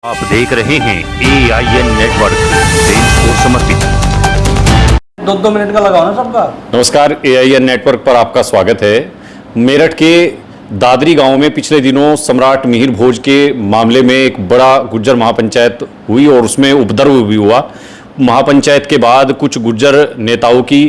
आप देख रहे हैं AIN नेटवर्क, देश को समर्पित। 2 मिनट का लगाओ ना सबका। नमस्कार, AIN नेटवर्क पर आपका स्वागत है। मेरठ के दादरी गांव में पिछले दिनों सम्राट मिहिर भोज के मामले में एक बड़ा गुर्जर महापंचायत हुई और उसमें उपद्रव भी हुआ। महापंचायत के बाद कुछ गुर्जर नेताओं की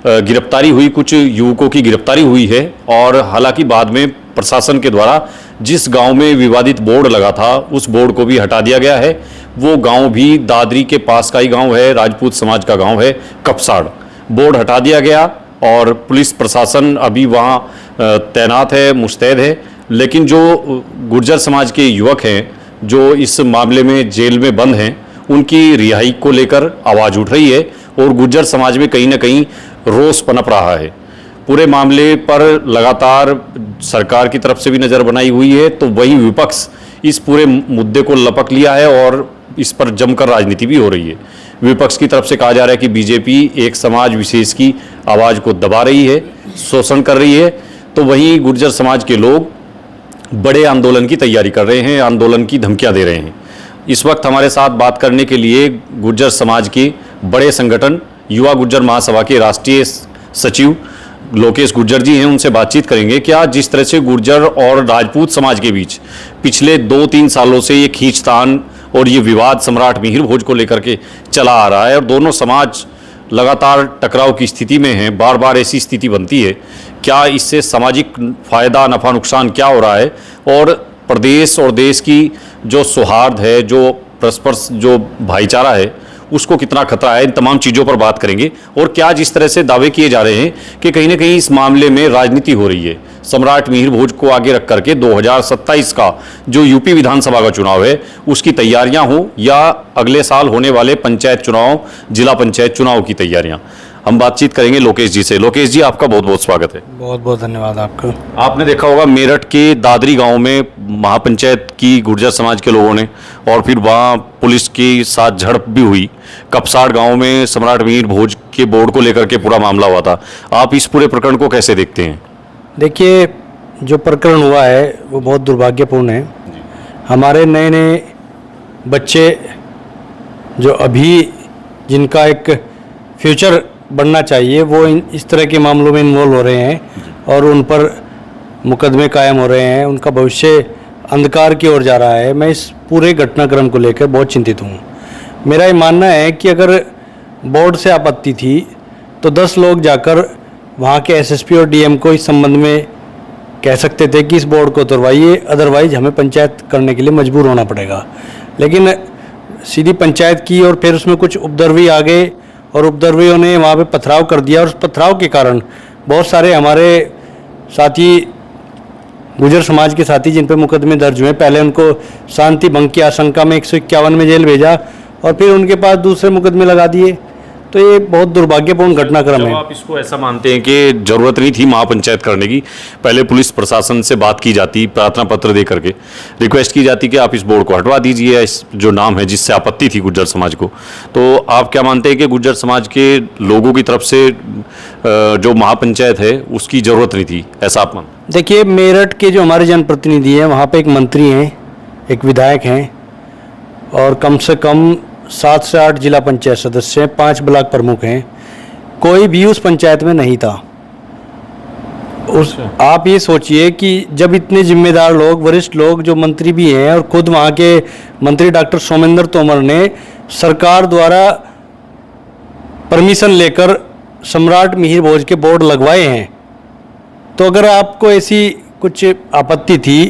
गिरफ्तारी हुई, कुछ युवकों की गिरफ्तारी हुई है और हालांकि बाद में प्रशासन के द्वारा जिस गांव में विवादित बोर्ड लगा था उस बोर्ड को भी हटा दिया गया है। वो गांव भी दादरी के पास का ही गांव है, राजपूत समाज का गांव है कपसाड़। बोर्ड हटा दिया गया और पुलिस प्रशासन अभी वहां तैनात है, मुस्तैद है। लेकिन जो गुर्जर समाज के युवक हैं जो इस मामले में जेल में बंद हैं, उनकी रिहाई को लेकर आवाज़ उठ रही है और गुर्जर समाज में कहीं ना कहीं रोष पनप रहा है। पूरे मामले पर लगातार सरकार की तरफ से भी नज़र बनाई हुई है, तो वही विपक्ष इस पूरे मुद्दे को लपक लिया है और इस पर जमकर राजनीति भी हो रही है। विपक्ष की तरफ से कहा जा रहा है कि बीजेपी एक समाज विशेष की आवाज़ को दबा रही है, शोषण कर रही है, तो वहीं गुर्जर समाज के लोग बड़े आंदोलन की तैयारी कर रहे हैं, आंदोलन की धमकियाँ दे रहे हैं। इस वक्त हमारे साथ बात करने के लिए गुर्जर समाज के बड़े संगठन युवा गुर्जर महासभा के राष्ट्रीय सचिव लोकेश गुर्जर जी हैं, उनसे बातचीत करेंगे। क्या जिस तरह से गुर्जर और राजपूत समाज के बीच पिछले 2-3 सालों से ये खींचतान और ये विवाद सम्राट मिहिर भोज को लेकर के चला आ रहा है और दोनों समाज लगातार टकराव की स्थिति में हैं, बार बार ऐसी स्थिति बनती है, क्या इससे सामाजिक फ़ायदा नफ़ा नुकसान क्या हो रहा है और प्रदेश और देश की जो सौहार्द है, जो परस्पर जो भाईचारा है, उसको कितना खतरा है, इन तमाम चीज़ों पर बात करेंगे। और क्या जिस तरह से दावे किए जा रहे हैं कि कहीं ना कहीं इस मामले में राजनीति हो रही है, सम्राट मिहिर भोज को आगे रख करके 2027 का जो यूपी विधानसभा का चुनाव है उसकी तैयारियां हो या अगले साल होने वाले पंचायत चुनाव, जिला पंचायत चुनाव की तैयारियां। हम बातचीत करेंगे लोकेश जी से। लोकेश जी, आपका बहुत बहुत स्वागत है। बहुत बहुत धन्यवाद आपका। आपने देखा होगा मेरठ के दादरी गांव में महापंचायत की गुर्जर समाज के लोगों ने और फिर वहां पुलिस के साथ झड़प भी हुई। कपसाड़ गांव में सम्राट मिहिर भोज के बोर्ड को लेकर के पूरा मामला हुआ था। आप इस पूरे प्रकरण को कैसे देखते हैं? देखिए, जो प्रकरण हुआ है वो बहुत दुर्भाग्यपूर्ण है। हमारे नए नए बच्चे जो अभी जिनका एक फ्यूचर बनना चाहिए वो इस तरह के मामलों में इन्वॉल्व हो रहे हैं और उन पर मुकदमे कायम हो रहे हैं, उनका भविष्य अंधकार की ओर जा रहा है। मैं इस पूरे घटनाक्रम को लेकर बहुत चिंतित हूँ। मेरा ये मानना है कि अगर बोर्ड से आपत्ति थी तो 10 लोग जाकर वहाँ के एसएसपी और डीएम को इस संबंध में कह सकते थे कि इस बोर्ड को उतरवाइए, अदरवाइज हमें पंचायत करने के लिए मजबूर होना पड़ेगा। लेकिन सीधी पंचायत की और फिर उसमें कुछ उपद्रवी आ गए और उपद्रवियों ने वहाँ पे पथराव कर दिया और उस पथराव के कारण बहुत सारे हमारे साथी गुर्जर समाज के साथी जिन पे मुकदमे दर्ज हुए, पहले उनको शांति भंग की आशंका में 151 में जेल भेजा और फिर उनके पास दूसरे मुकदमे लगा दिए। तो ये बहुत दुर्भाग्यपूर्ण घटनाक्रम है। आप इसको ऐसा मानते हैं कि जरूरत नहीं थी महापंचायत करने की, पहले पुलिस प्रशासन से बात की जाती, प्रार्थना पत्र दे करके रिक्वेस्ट की जाती कि आप इस बोर्ड को हटवा दीजिए, इस जो नाम है जिससे आपत्ति थी गुर्जर समाज को। तो आप क्या मानते हैं कि गुर्जर समाज के लोगों की तरफ से जो महापंचायत है उसकी जरूरत नहीं थी, ऐसा आप मानते? देखिए, मेरठ के जो हमारे जनप्रतिनिधि हैं वहाँ पे एक मंत्री हैं, एक विधायक हैं और कम से कम 7 से 8 जिला पंचायत सदस्य हैं, 5 ब्लॉक प्रमुख हैं। कोई भी उस पंचायत में नहीं था। आप ये सोचिए कि जब इतने जिम्मेदार लोग, वरिष्ठ लोग जो मंत्री भी हैं और खुद वहाँ के मंत्री डॉक्टर सोमेंद्र तोमर ने सरकार द्वारा परमिशन लेकर सम्राट मिहिर भोज के बोर्ड लगवाए हैं, तो अगर आपको ऐसी कुछ आपत्ति थी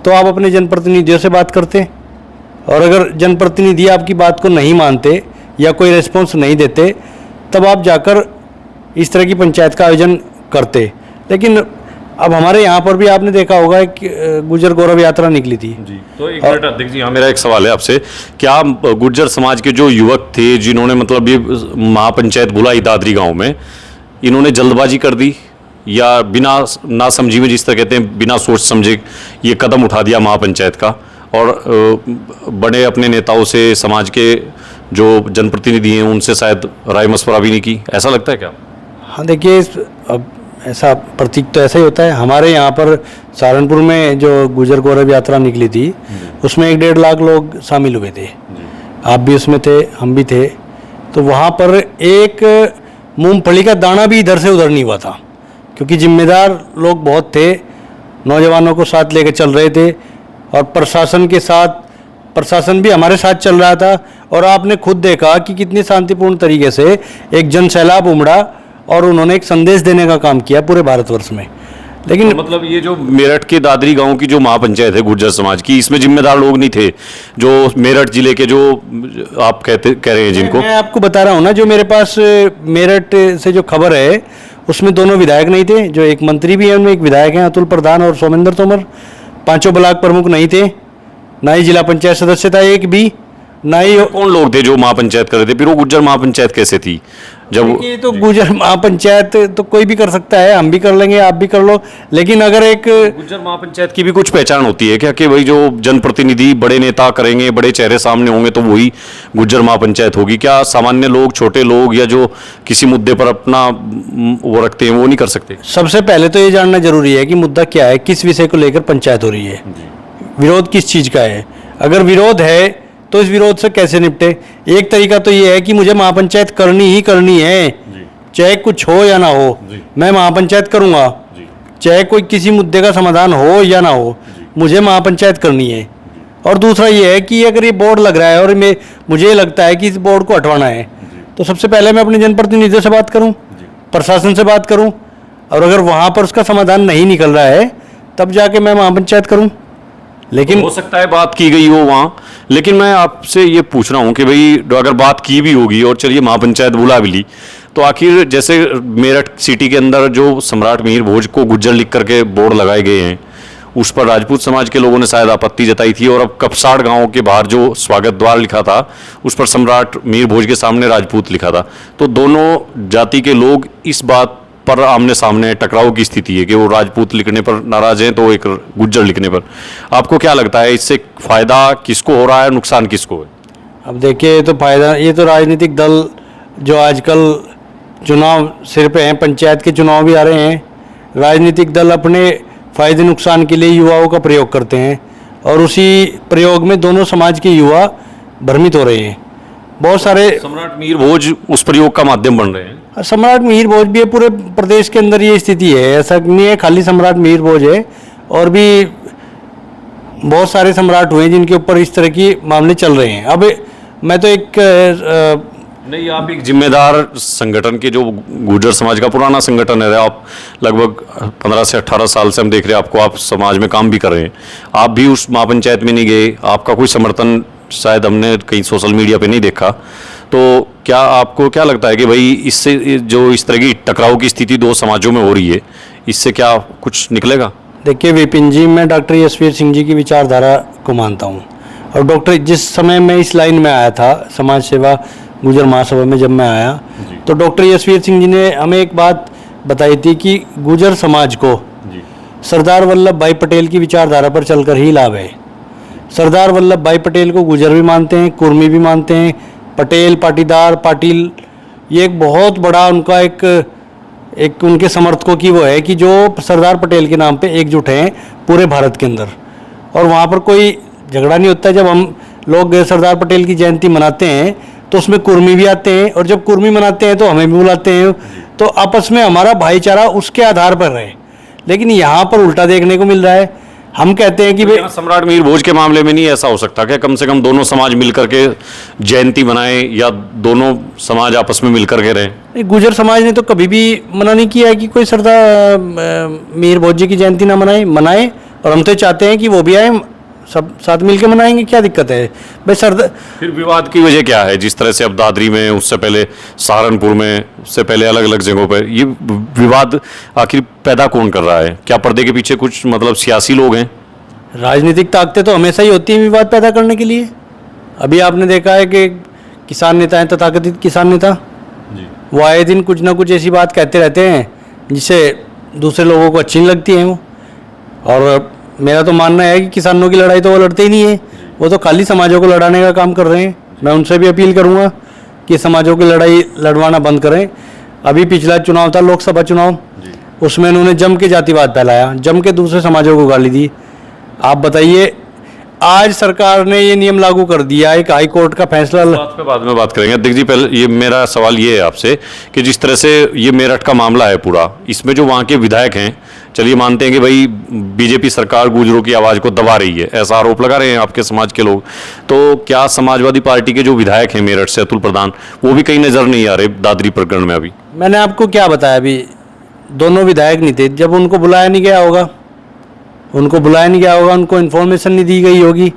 तो आप अपने जनप्रतिनिधियों से बात करते। और अगर जनप्रतिनिधि आपकी बात को नहीं मानते या कोई रिस्पॉन्स नहीं देते तब आप जाकर इस तरह की पंचायत का आयोजन करते। लेकिन अब हमारे यहाँ पर भी आपने देखा होगा कि गुर्जर गौरव यात्रा निकली थी जी। तो एक मिनट अध्यक्ष जी, हाँ मेरा एक सवाल है आपसे। क्या गुर्जर समाज के जो युवक थे जिन्होंने मतलब ये महापंचायत बुलाई दादरी गाँव में, इन्होंने जल्दबाजी कर दी या बिना ना समझी में, जिस तरह कहते हैं बिना सोच समझे ये कदम उठा दिया महापंचायत का और बड़े अपने नेताओं से, समाज के जो जनप्रतिनिधि हैं उनसे शायद राय मशवरा भी नहीं की, ऐसा लगता है क्या? हाँ, देखिए, अब ऐसा प्रतीक तो ऐसा ही होता है। हमारे यहाँ पर सहारनपुर में जो गुजर गौरव यात्रा निकली थी उसमें 1-1.5 लाख लोग शामिल हुए थे। आप भी उसमें थे, हम भी थे। तो वहाँ पर एक मूंगफली का दाना भी इधर से उधर नहीं हुआ था, क्योंकि जिम्मेदार लोग बहुत थे, नौजवानों को साथ लेकर चल रहे थे और प्रशासन के साथ, प्रशासन भी हमारे साथ चल रहा था। और आपने खुद देखा कि कितनी शांतिपूर्ण तरीके से एक जन सैलाब उमड़ा और उन्होंने एक संदेश देने का काम किया पूरे भारतवर्ष में। लेकिन तो मतलब ये जो मेरठ के दादरी गांव की जो महापंचायत है गुर्जर समाज की, इसमें जिम्मेदार लोग नहीं थे जो मेरठ जिले के जो आप कह रहे हैं जिनको? मैं आपको बता रहा हूँ ना, जो मेरे पास मेरठ से जो खबर है उसमें दोनों विधायक नहीं थे। जो एक मंत्री भी है उनमें एक विधायक हैं, अतुल प्रधान और सोमेंद्र तोमर। 5 ब्लॉक प्रमुख नहीं थे, ना ही जिला पंचायत सदस्य था एक भी, ना ही। कौन लोग थे जो महापंचायत कर रहे थे? फिर वो गुर्जर महापंचायत कैसे थी जब? ये तो गुजर महापंचायत तो कोई भी कर सकता है, हम भी कर लेंगे, आप भी कर लो। लेकिन अगर एक गुर्जर महापंचायत की भी कुछ पहचान होती है क्या, कि भाई जो जनप्रतिनिधि बड़े नेता करेंगे, बड़े चेहरे सामने होंगे तो वही गुर्जर महापंचायत होगी? क्या सामान्य लोग, छोटे लोग या जो किसी मुद्दे पर अपना वो रखते हैं वो नहीं कर सकते? सबसे पहले तो ये जानना जरूरी है कि मुद्दा क्या है, किस विषय को लेकर पंचायत हो रही है, विरोध किस चीज का है। अगर विरोध है तो इस विरोध से कैसे निपटे? एक तरीका तो ये है कि मुझे महापंचायत करनी ही करनी है, चाहे कुछ हो या ना हो, मैं महापंचायत करूंगा, चाहे कोई किसी मुद्दे का समाधान हो या ना हो, मुझे महापंचायत करनी है। और दूसरा ये है कि अगर ये बोर्ड लग रहा है और मुझे लगता है कि इस बोर्ड को हटवाना है, तो सबसे पहले मैं अपने जनप्रतिनिधियों से बात करूं, प्रशासन से बात करूं, और अगर वहां पर उसका समाधान नहीं निकल रहा है तब जाके मैं महापंचायत करूं। लेकिन हो सकता है बात की गई हो वहां, लेकिन मैं आपसे ये पूछ रहा हूं कि भाई अगर बात की भी होगी और चलिए महापंचायत बुला भी ली, तो आखिर जैसे मेरठ सिटी के अंदर जो सम्राट मिहिर भोज को गुज्जर लिख करके बोर्ड लगाए गए हैं, उस पर राजपूत समाज के लोगों ने शायद आपत्ति जताई थी, और अब कपसाड़ गांव के बाहर जो स्वागत द्वार लिखा था उस पर सम्राट मिहिर भोज के सामने राजपूत लिखा था। तो दोनों जाति के लोग इस बात पर आमने सामने टकराव की स्थिति है कि वो राजपूत लिखने पर नाराज हैं तो एक गुज्जर लिखने पर। आपको क्या लगता है इससे फायदा किसको हो रहा है, नुकसान किसको है? अब देखिए, तो फायदा, ये तो राजनीतिक दल जो आजकल चुनाव सिर पे हैं, पंचायत के चुनाव भी आ रहे हैं, राजनीतिक दल अपने फायदे नुकसान के लिए युवाओं का प्रयोग करते हैं और उसी प्रयोग में दोनों समाज के युवा भ्रमित हो रहे हैं। बहुत सारे सम्राट मिहिर भोज उस प्रयोग का माध्यम बन रहे हैं। सम्राट मिहिर भोज भी है, पूरे प्रदेश के अंदर ये स्थिति है, ऐसा नहीं है खाली सम्राट मिहिर भोज है, और भी बहुत सारे सम्राट हुए जिनके ऊपर इस तरह की मामले चल रहे हैं। अब मैं तो एक नहीं, आप एक जिम्मेदार संगठन के, जो गुर्जर समाज का पुराना संगठन है, आप लगभग 15 से 18 साल से हम देख रहे हैं आपको, आप समाज में काम भी कर रहे हैं, आप भी उस महापंचायत में नहीं गए, आपका कोई समर्थन शायद हमने कहीं सोशल मीडिया पे नहीं देखा। तो क्या आपको क्या लगता है कि भाई इससे जो इस तरह की टकराव की स्थिति दो समाजों में हो रही है, इससे क्या कुछ निकलेगा? देखिए विपिन जी, मैं डॉक्टर यशवीर सिंह जी की विचारधारा को मानता हूँ, और डॉक्टर, जिस समय मैं इस लाइन में आया था समाज सेवा गुर्जर महासभा में, जब मैं आया तो डॉक्टर यशवीर सिंह जी ने हमें एक बात बताई थी कि गुर्जर समाज को सरदार वल्लभ भाई पटेल की विचारधारा पर चलकर ही लाभ है। सरदार वल्लभ भाई पटेल को गुर्जर भी मानते हैं, कुर्मी भी मानते हैं, पटेल, पाटीदार, पाटिल, ये एक बहुत बड़ा उनका एक उनके समर्थकों की वो है कि जो सरदार पटेल के नाम पे एकजुट हैं पूरे भारत के अंदर, और वहाँ पर कोई झगड़ा नहीं होता। जब हम लोग सरदार पटेल की जयंती मनाते हैं तो उसमें कुर्मी भी आते हैं, और जब कुर्मी मनाते हैं तो हमें भी बुलाते हैं, तो आपस में हमारा भाईचारा उसके आधार पर रहे। लेकिन यहाँ पर उल्टा देखने को मिल रहा है। हम कहते हैं कि भाई सम्राट मिहिर भोज के मामले में नहीं ऐसा हो सकता क्या? कम से कम दोनों समाज मिलकर के जयंती मनाएं, या दोनों समाज आपस में मिलकर के रहें। गुर्जर समाज ने तो कभी भी मना नहीं किया है कि कोई सरदार मिहिर भोज जी की जयंती ना मनाए, और हम तो चाहते हैं कि वो भी आए, सब साथ मिलकर मनाएंगे, क्या दिक्कत है भाई? सरदार, फिर विवाद की वजह क्या है? जिस तरह से अब दादरी में, उससे पहले सहारनपुर में, उससे पहले अलग अलग जगहों पर ये विवाद आखिर पैदा कौन कर रहा है? क्या पर्दे के पीछे कुछ मतलब सियासी लोग हैं? राजनीतिक ताकतें तो हमेशा ही होती हैं विवाद पैदा करने के लिए। अभी आपने देखा है कि किसान नेता हैं, तथाकथित किसान नेता, वो आए दिन कुछ ना कुछ ऐसी बात कहते रहते हैं जिससे दूसरे लोगों को अच्छी नहीं लगती है वो। और मेरा तो मानना है कि किसानों की लड़ाई तो वो लड़ते ही नहीं है, वो तो खाली समाजों को लड़ाने का काम कर रहे हैं। मैं उनसे भी अपील करूंगा कि समाजों की लड़ाई लड़वाना बंद करें। अभी पिछला चुनाव था, लोकसभा चुनाव, उसमें इन्होंने जम के जातिवाद फैलाया, जम के दूसरे समाजों को गाली दी। आप बताइए, आज सरकार ने ये नियम लागू कर दिया, एक हाई कोर्ट का फैसला। बात पे बाद में बात करेंगे। अध्यक्ष जी, पहले ये मेरा सवाल ये है आपसे कि जिस तरह से ये मेरठ का मामला है पूरा, इसमें जो वहाँ के विधायक हैं, चलिए मानते हैं कि भाई बीजेपी सरकार गुर्जरों की आवाज़ को दबा रही है, ऐसा आरोप लगा रहे हैं आपके समाज के लोग, तो क्या समाजवादी पार्टी के जो विधायक हैं मेरठ से, अतुल प्रधान, वो भी कहीं नज़र नहीं आ रहे दादरी प्रकरण में? अभी मैंने आपको क्या बताया, अभी दोनों विधायक नहीं थे, जब उनको बुलाया नहीं गया होगा, उनको बुलाया नहीं गया होगा, उनको इन्फॉर्मेशन नहीं दी गई होगी,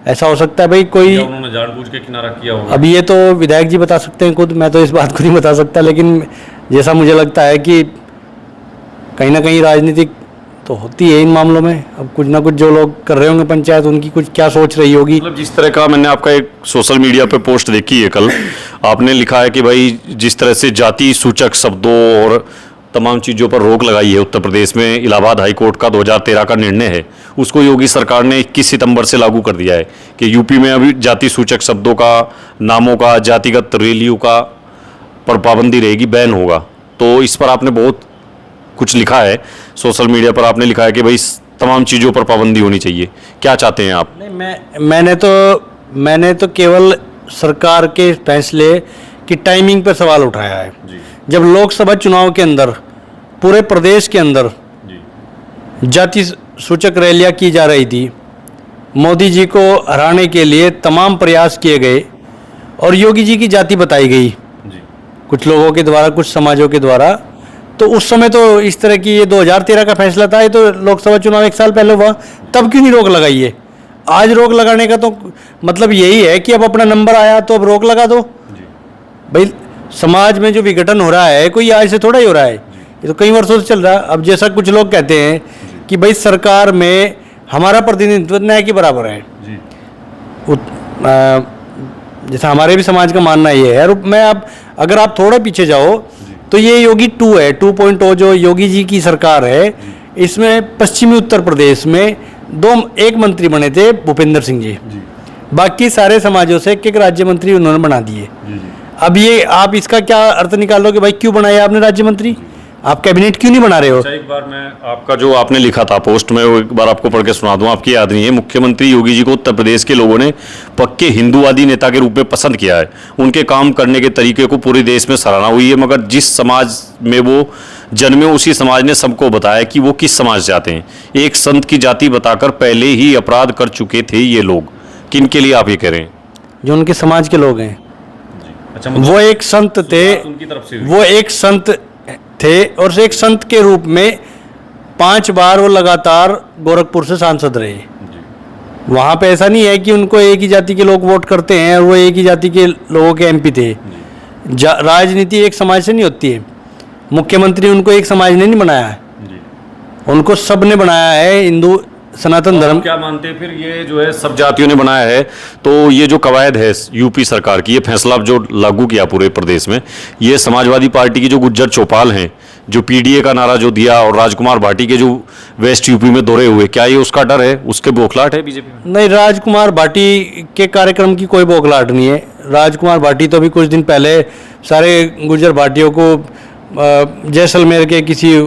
ऐसा हो सकता है भाई कोई, उन्होंने जानबूझ के किनारा किया होगा। अब ये तो विधायक जी बता सकते हैं खुद, मैं तो इस बात को नहीं बता सकता, लेकिन जैसा मुझे लगता है कि कहीं ना कहीं राजनीतिक तो होती है इन मामलों में। अब कुछ ना कुछ जो लोग कर रहे होंगे पंचायत, उनकी कुछ क्या सोच रही होगी। मतलब जिस तरह का मैंने आपका एक सोशल मीडिया पे पोस्ट देखी है कल, आपने लिखा है कि भाई जिस तरह से जाति सूचक शब्दों और तमाम चीज़ों पर रोक लगाई है उत्तर प्रदेश में, इलाहाबाद हाई कोर्ट का 2013 का निर्णय है, उसको योगी सरकार ने 21 सितंबर से लागू कर दिया है कि यूपी में अभी जाति सूचक शब्दों का, नामों का, जातिगत रैलियों का पर पाबंदी रहेगी, बैन होगा। तो इस पर आपने बहुत कुछ लिखा है सोशल मीडिया पर, आपने लिखा है कि भाई तमाम चीज़ों पर पाबंदी होनी चाहिए, क्या चाहते हैं आप? नहीं, मैंने तो केवल सरकार के फैसले की टाइमिंग पर सवाल उठाया है। जब लोकसभा चुनाव के अंदर पूरे प्रदेश के अंदर जाति सूचक रैलियां की जा रही थी, मोदी जी को हराने के लिए तमाम प्रयास किए गए और योगी जी की जाति बताई गई कुछ लोगों के द्वारा, कुछ समाजों के द्वारा, तो उस समय तो इस तरह की, ये 2013 का फैसला था, ये तो लोकसभा चुनाव 1 साल पहले हुआ, तब क्यों नहीं रोक लगाई है? आज रोक लगाने का तो मतलब यही है कि अब अपना नंबर आया तो अब रोक लगा दो। भाई समाज में जो विघटन हो रहा है कोई आज से थोड़ा ही हो रहा है, ये तो कई वर्षों से चल रहा है। अब जैसा कुछ लोग कहते हैं कि भाई सरकार में हमारा प्रतिनिधित्व न्याय के बराबर है, जैसा हमारे भी समाज का मानना ये है। और अगर आप थोड़ा पीछे जाओ तो ये योगी 2 है, 2.0 जो योगी जी की सरकार है, इसमें पश्चिमी उत्तर प्रदेश में एक मंत्री बने थे, भूपेंद्र सिंह जी, बाकी सारे समाजों से एक राज्य मंत्री उन्होंने बना दिए। अब ये आप इसका क्या अर्थ निकालोगे, भाई क्यों बनाया आपने राज्य मंत्री, आप कैबिनेट क्यों नहीं बना रहे हो? एक बार मैं आपका जो आपने लिखा था पोस्ट में, वो एक बार आपको पढ़ के सुना दूं, आपकी याद नहीं है। मुख्यमंत्री योगी जी को उत्तर प्रदेश के लोगों ने पक्के हिंदूवादी नेता के रूप में पसंद किया है, उनके काम करने के तरीके को पूरे देश में सराहना हुई है, मगर जिस समाज में वो जन्मे उसी समाज ने सबको बताया कि वो किस समाज से आते हैं। एक संत की जाति बताकर पहले ही अपराध कर चुके थे ये लोग। किन के लिए आप ये कह रहे हैं? जो उनके समाज के लोग हैं। अच्छा, वो एक संत थे, उनकी तरफ से वो एक संत थे और एक संत के रूप में 5 बार वो लगातार गोरखपुर से सांसद रहे। वहाँ पे ऐसा नहीं है कि उनको एक ही जाति के लोग वोट करते हैं और वो एक ही जाति के लोगों के एमपी थे। राजनीति एक समाज से नहीं होती है। मुख्यमंत्री उनको एक समाज ने नहीं बनाया है, उनको सब ने बनाया है, हिंदू सनातन धर्म। क्या मानते हैं फिर ये जो है सब जातियों ने बनाया है, तो ये जो कवायद है यूपी सरकार की, ये फैसला जो लागू किया पूरे प्रदेश में, ये समाजवादी पार्टी की जो गुज्जर चौपाल हैं, जो पीडीए का नारा जो दिया, और राजकुमार भाटी के जो वेस्ट यूपी में दौरे हुए, क्या ये उसका डर है, उसके बौखलाहट है बीजेपी में? नहीं, राजकुमार भाटी के कार्यक्रम की कोई बौखलाहट नहीं है। राजकुमार भाटी तो अभी कुछ दिन पहले सारे गुज्जर भाटियों को जैसलमेर के किसी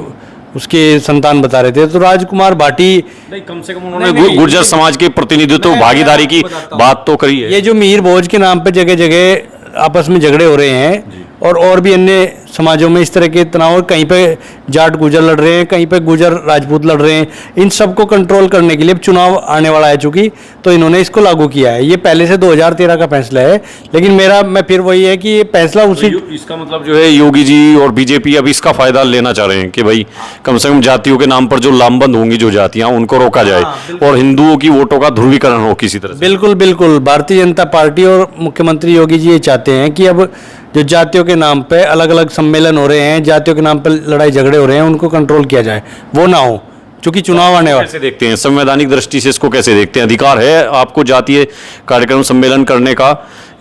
उसके संतान बता रहे थे, तो राजकुमार भाटी नहीं, कम से कम उन्होंने गुर्जर समाज के प्रतिनिधित्व भागीदारी की बात तो करी है। ये जो मीर भोज के नाम पे जगह जगह आपस में झगड़े हो रहे हैं और भी अन्य समाजों में इस तरह के तनाव, कहीं पे जाट गुजर लड़ रहे हैं, कहीं पे गुजर राजपूत लड़ रहे हैं, इन सबको कंट्रोल करने के लिए चुनाव आने वाला है चूंकि, तो इन्होंने इसको लागू किया है। ये पहले से 2013 का फैसला है, लेकिन मैं फिर वही है कि ये फैसला उसी, इसका मतलब जो है योगी जी और बीजेपी अब इसका फायदा लेना चाह रहे हैं कि भाई कम से कम जातियों के नाम पर जो लामबंद होंगी जो जातियां, उनको रोका जाए और हिंदुओं की वोटों का ध्रुवीकरण हो किसी तरह से। बिल्कुल बिल्कुल, भारतीय जनता पार्टी और मुख्यमंत्री योगी जी ये चाहते हैं कि अब जो जातियों के नाम पे अलग अलग सम्मेलन हो रहे हैं, जातियों के नाम पे लड़ाई झगड़े हो रहे हैं, उनको कंट्रोल किया जाए, वो ना हो, क्योंकि चुनाव आने वाले। कैसे देखते हैं संवैधानिक दृष्टि से इसको, कैसे देखते हैं? अधिकार है आपको जातीय कार्यक्रम सम्मेलन करने का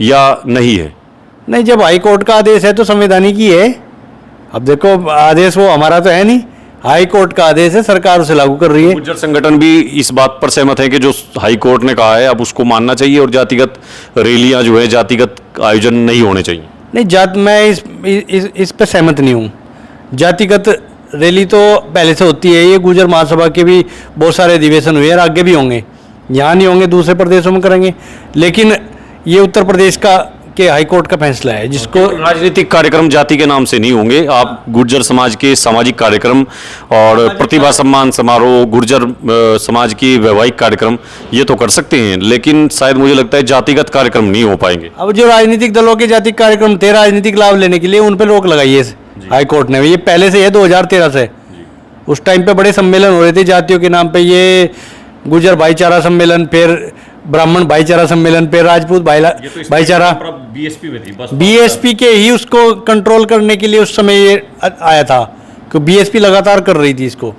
या नहीं है? नहीं, जब हाई कोर्ट का आदेश है तो संवैधानिक ही है। अब देखो, आदेश वो हमारा तो है नहीं, हाई कोर्ट का आदेश है, सरकार उसे लागू कर रही है। गुर्जर संगठन भी इस बात पर सहमत है कि जो हाई कोर्ट ने कहा है अब उसको मानना चाहिए और जातिगत रैलियां जो है, जातिगत आयोजन नहीं होने चाहिए। नहीं, मैं इस पे सहमत नहीं हूँ। जातिगत रैली तो पहले से होती है, ये गुर्जर महासभा के भी बहुत सारे अधिवेशन हुए और आगे भी होंगे, यहाँ नहीं होंगे दूसरे प्रदेशों में करेंगे, लेकिन ये उत्तर प्रदेश का के हाईकोर्ट का फैसला है जिसको राजनीतिक कार्यक्रम जाति के नाम से नहीं होंगे, आप गुर्जर समाज के सामाजिक कार्यक्रम और प्रतिभा सम्मान समारोह, गुर्जर समाज की वैवाहिक कार्यक्रम ये तो कर सकते हैं, लेकिन शायद मुझे लगता है जातिगत कार्यक्रम नहीं हो पाएंगे। अब जो राजनीतिक दलों के जातिक कार्यक्रम थे राजनीतिक लाभ लेने के लिए उन पर रोक लगाई है हाईकोर्ट ने, ये पहले से है 2013 से। उस टाइम पे बड़े सम्मेलन हो रहे थे जातियों के नाम पे, ये गुर्जर भाईचारा सम्मेलन, फिर ब्राह्मण भाईचारा सम्मेलन, फिर राजपूत भाईचारा, बीएसपी के ही उसको कंट्रोल करने के लिए उस समय ये आया था, कि बीएसपी लगातार कर रही थी इसको,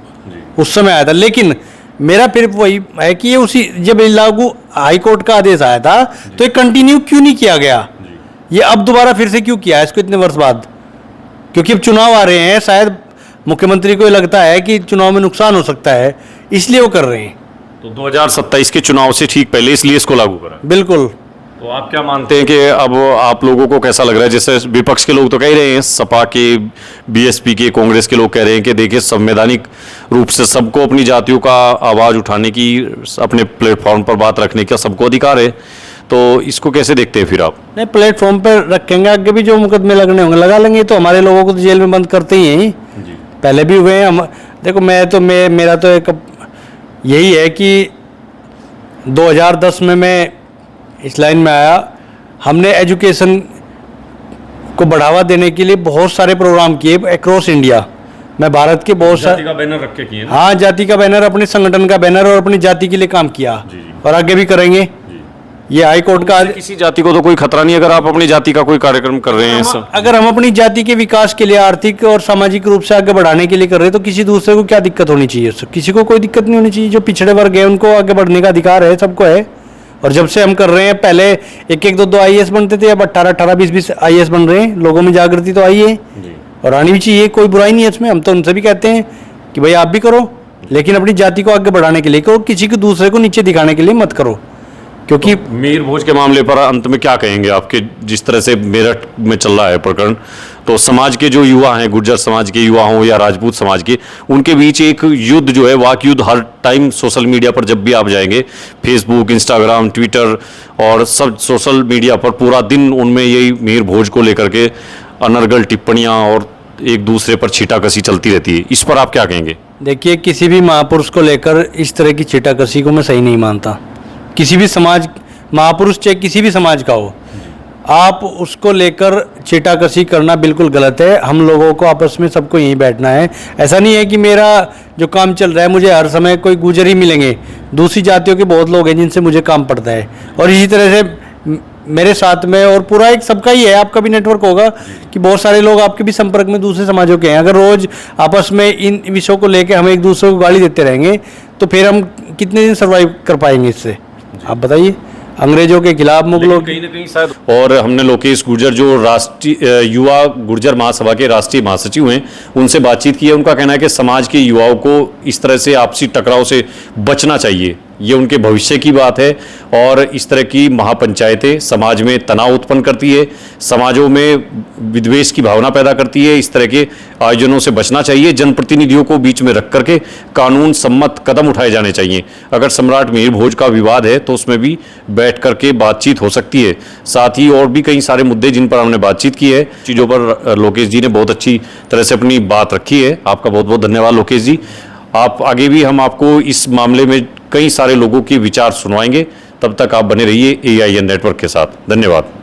उस समय आया था। लेकिन मेरा फिर वही है कि ये उसी जब लागू हाईकोर्ट का आदेश आया था तो ये कंटिन्यू क्यों नहीं किया गया, ये अब दोबारा फिर से क्यों किया है इसको इतने वर्ष बाद? क्योंकि अब चुनाव आ रहे हैं, शायद मुख्यमंत्री को लगता है कि चुनाव में नुकसान हो सकता है, इसलिए वो कर रहे हैं। तो 2027 के चुनाव से ठीक पहले इसलिए इसको लागू करा। बिल्कुल। तो आप क्या मानते हैं कि अब आप लोगों को कैसा लग रहा है? जैसे विपक्ष के लोग तो कह रहे हैं, सपा के, बीएसपी के, कांग्रेस के लोग कह रहे हैं कि देखिए संवैधानिक रूप से सबको अपनी जातियों का आवाज उठाने की, अपने प्लेटफॉर्म पर बात रखने का सबको अधिकार है, तो इसको कैसे देखते हैं फिर आप? नहीं, प्लेटफॉर्म पर रखेंगे, आगे भी जो मुकदमे लगने होंगे लगा लेंगे। तो हमारे लोगों को तो जेल में बंद करते ही हैं, पहले भी हुए हैं। हम देखो, मेरा तो एक यही है कि 2010 में मैं इस लाइन में आया, हमने एजुकेशन को बढ़ावा देने के लिए बहुत सारे प्रोग्राम किए अक्रॉस इंडिया। मैं भारत के बहुत सारे जाति का बैनर रख के किए ना? हाँ, जाति का बैनर, अपने संगठन का बैनर और अपनी जाति के लिए काम किया और आगे भी करेंगे। ये हाई कोर्ट का, किसी जाति को तो कोई खतरा नहीं अगर आप अपनी जाति का कोई कार्यक्रम कर रहे हैं। अगर हम अपनी जाति के विकास के लिए आर्थिक और सामाजिक रूप से आगे बढ़ाने के लिए कर रहे हैं तो किसी दूसरे को क्या दिक्कत होनी चाहिए? किसी को कोई दिक्कत नहीं होनी चाहिए। जो पिछड़े वर्ग है उनको आगे बढ़ने का अधिकार है, सबको है। और जब से हम कर रहे हैं, पहले 1-1, 2-2 IAS बनते थे, अब 18-18, 20-20 IAS बन रहे हैं। लोगों में जागृति तो आई है और आनी भी चाहिए, कोई बुराई नहीं है इसमें। हम तो उनसे भी कहते हैं कि भाई आप भी करो, लेकिन अपनी जाति को आगे बढ़ाने के लिए करो, किसी को दूसरे को नीचे दिखाने के लिए मत करो। क्योंकि तो मीर भोज के मामले पर अंत में क्या कहेंगे आपके, जिस तरह से मेरठ में चल रहा है प्रकरण, तो समाज के जो युवा हैं, गुर्जर समाज के युवा हों या राजपूत समाज के, उनके बीच एक युद्ध जो है, वाक युद्ध हर टाइम सोशल मीडिया पर जब भी आप जाएंगे, फेसबुक, इंस्टाग्राम, ट्विटर और सब सोशल मीडिया पर पूरा दिन उनमें यही मीर भोज को लेकर के अनर्गल टिप्पणियां और एक दूसरे पर छीटाकसी चलती रहती है। इस पर आप क्या कहेंगे? देखिए, किसी भी महापुरुष को लेकर इस तरह की छीटाकसी को मैं सही नहीं मानता। किसी भी समाज, महापुरुष चाहे किसी भी समाज का हो, आप उसको लेकर छीटाकसी करना बिल्कुल गलत है। हम लोगों को आपस में सबको यहीं बैठना है। ऐसा नहीं है कि मेरा जो काम चल रहा है मुझे हर समय कोई गुर्जर ही मिलेंगे, दूसरी जातियों के बहुत लोग हैं जिनसे मुझे काम पड़ता है। और इसी तरह से मेरे साथ में और पूरा एक सबका ही है, आपका भी नेटवर्क होगा कि बहुत सारे लोग आपके भी संपर्क में दूसरे समाजों के हैं। अगर रोज आपस में इन विषयों को लेकर हम एक दूसरे को गाली देते रहेंगे तो फिर हम कितने दिन सर्वाइव कर पाएंगे इससे, आप बताइए। अंग्रेजों के खिलाफ, मुगलों कहीं ना कहीं शायद। और हमने लोकेश गुर्जर जो राष्ट्रीय युवा गुर्जर महासभा के राष्ट्रीय महासचिव हैं, उनसे बातचीत की है। उनका कहना है कि समाज के युवाओं को इस तरह से आपसी टकराव से बचना चाहिए, ये उनके भविष्य की बात है। और इस तरह की महापंचायतें समाज में तनाव उत्पन्न करती है, समाजों में विद्वेष की भावना पैदा करती है। इस तरह के आयोजनों से बचना चाहिए। जनप्रतिनिधियों को बीच में रख करके कानून सम्मत कदम उठाए जाने चाहिए। अगर सम्राट मिहिर भोज का विवाद है तो उसमें भी बैठ करके बातचीत हो सकती है। साथ ही और भी कई सारे मुद्दे जिन पर हमने बातचीत की है, चीज़ों पर लोकेश जी ने बहुत अच्छी तरह से अपनी बात रखी है। आपका बहुत बहुत धन्यवाद लोकेश जी। आप आगे भी हम आपको इस मामले में कई सारे लोगों के विचार सुनवाएंगे। तब तक आप बने रहिए AIN नेटवर्क के साथ। धन्यवाद।